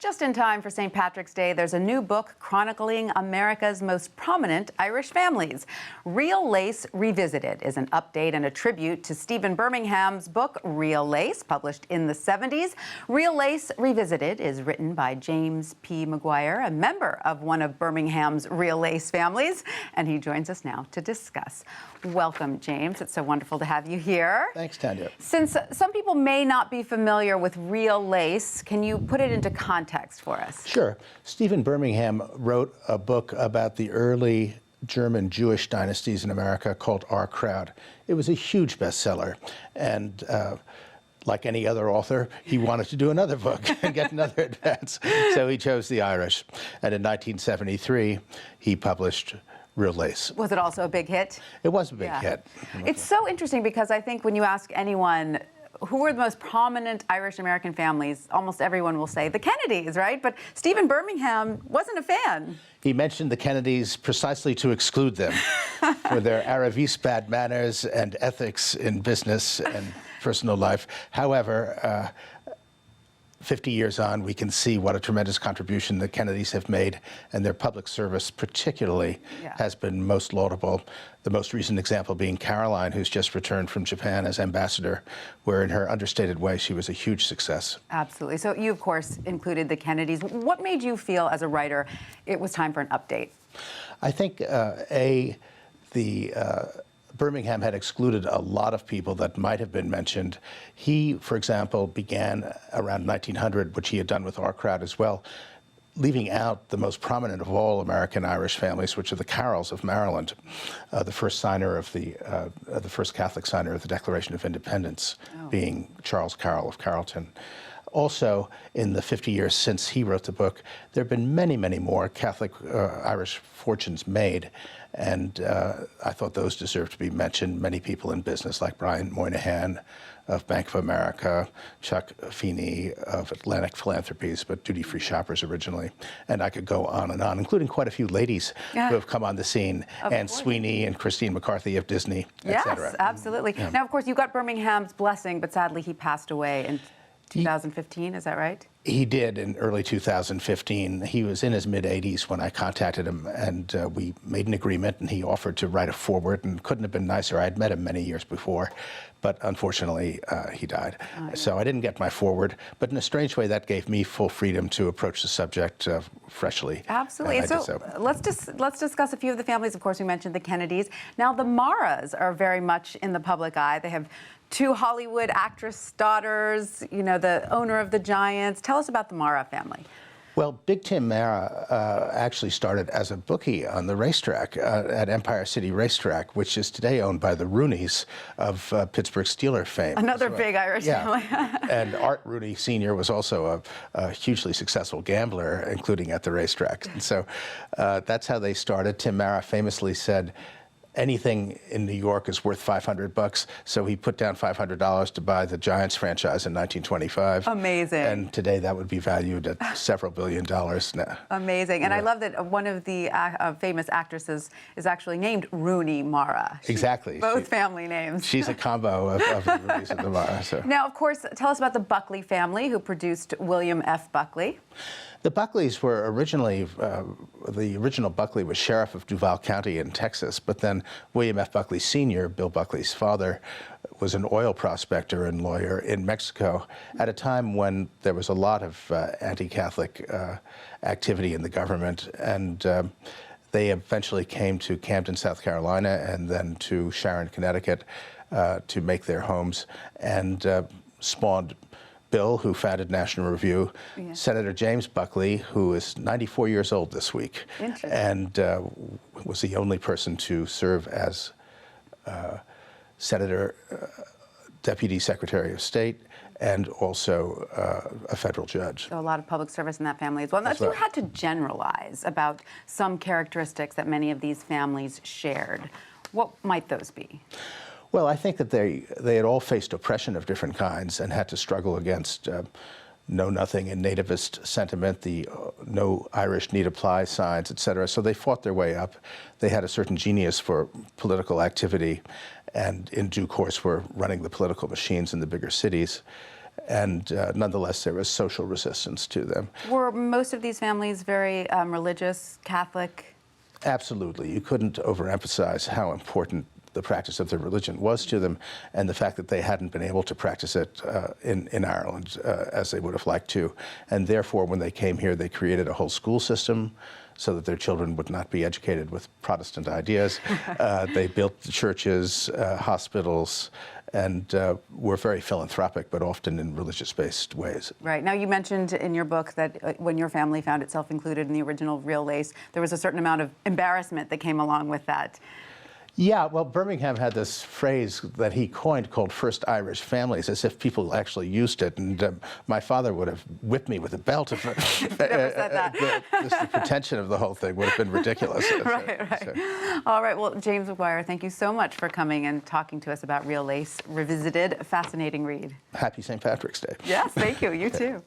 Just in time for St. Patrick's Day, there's a new book chronicling America's most prominent Irish families. Real Lace Revisited is an update and a tribute to Stephen Birmingham's book, Real Lace, published in the 70s. Real Lace Revisited is written by James P. MacGuire, a member of one of Birmingham's Real Lace families, and he joins us now to discuss. Welcome, James. It's so wonderful to have you here. Thanks, Tanya. Since some people may not be familiar with Real Lace, can you put it into context for us? Sure. Stephen Birmingham wrote a book about the early German Jewish dynasties in America called Our Crowd. It was a huge bestseller, and like any other author, he wanted to do another book and get another advance. So he chose the Irish. And in 1973, he published Real Lace. Was it also a big hit? It was a big hit. It's so interesting because I think when you ask anyone who are the most prominent Irish-American families, almost everyone will say the Kennedys, right? But Stephen Birmingham wasn't a fan. He mentioned the Kennedys precisely to exclude them for their Aravis bad manners and ethics in business and personal life. However, 50 years on, we can see what a tremendous contribution the Kennedys have made, and their public service particularly has been most laudable. The most recent example being Caroline, who's just returned from Japan as ambassador, where in her understated way, she was a huge success. Absolutely. So you, of course, included the Kennedys. What made you feel as a writer it was time for an update? I think, Birmingham had excluded a lot of people that might have been mentioned. He, for example, began around 1900, which he had done with Our Crowd as well, leaving out the most prominent of all American Irish families, which are the Carrolls of Maryland, the first signer of the first Catholic signer of the Declaration of Independence, being Charles Carroll of Carrollton. Also, in the 50 years since he wrote the book, there have been many, many more Catholic Irish fortunes made, and I thought those deserve to be mentioned. Many people in business, like Brian Moynihan of Bank of America, Chuck Feeney of Atlantic Philanthropies, but duty-free shoppers originally. And I could go on, including quite a few ladies who have come on the scene, Anne Sweeney and Christine McCarthy of Disney, etc. Yes, absolutely. Yeah. Now, of course, you got Birmingham's blessing, but sadly he passed away in 2015, is that right? He did in early 2015. He was in his mid-80s when I contacted him, and we made an agreement, and he offered to write a foreword, and couldn't have been nicer. I had met him many years before, but unfortunately, he died. So I didn't get my foreword, but in a strange way, that gave me full freedom to approach the subject freshly. Absolutely. So let's discuss a few of the families. Of course, we mentioned the Kennedys. Now, the Maras are very much in the public eye. They have two Hollywood actress daughters, you know, the owner of the Giants. Tell us about the Mara family. Well, Big Tim Mara actually started as a bookie on the racetrack at Empire City Racetrack, which is today owned by the Rooneys of Pittsburgh Steelers fame. Another big Irish family. And Art Rooney Sr. was also a hugely successful gambler, including at the racetrack. And so that's how they started. Tim Mara famously said, anything in New York is worth $500, so he put down $500 to buy the Giants franchise in 1925. Amazing. And today that would be valued at several $billion now. Amazing. And I love that one of the famous actresses is actually named Rooney Mara. Exactly. Both family names. She's a combo of the Rooneys and the Mara. So. Now, of course, tell us about the Buckley family, who produced William F. Buckley. The Buckleys were originally, the original Buckley was sheriff of Duval County in Texas, but then William F. Buckley Sr., Bill Buckley's father, was an oil prospector and lawyer in Mexico at a time when there was a lot of anti-Catholic activity in the government, and they eventually came to Camden, South Carolina, and then to Sharon, Connecticut, to make their homes, and spawned Bill, who founded National Review, Senator James Buckley, who is 94 years old this week, and was the only person to serve as Senator, Deputy Secretary of State, and also a federal judge. So a lot of public service in that family as well. Now, if you had to generalize about some characteristics that many of these families shared, what might those be? Well, I think that they had all faced oppression of different kinds and had to struggle against know-nothing and nativist sentiment, the no Irish need apply signs, etc. So they fought their way up. They had a certain genius for political activity, and in due course were running the political machines in the bigger cities. and nonetheless there was social resistance to them. Were most of these families very religious, Catholic? Absolutely. You couldn't overemphasize how important the practice of their religion was to them, and the fact that they hadn't been able to practice it in Ireland as they would have liked to. And therefore, when they came here, they created a whole school system so that their children would not be educated with Protestant ideas. They built churches, hospitals, and were very philanthropic, but often in religious-based ways. Right. Now, you mentioned in your book that when your family found itself included in the original Real Lace, there was a certain amount of embarrassment that came along with that. Yeah, well, Birmingham had this phrase that he coined called first Irish families, as if people actually used it. And my father would have whipped me with a belt if never said that. the pretension of the whole thing would have been ridiculous. Right. So. All right. Well, James MacGuire, thank you so much for coming and talking to us about Real Lace Revisited. Fascinating read. Happy St. Patrick's Day. Yes, thank you. You too.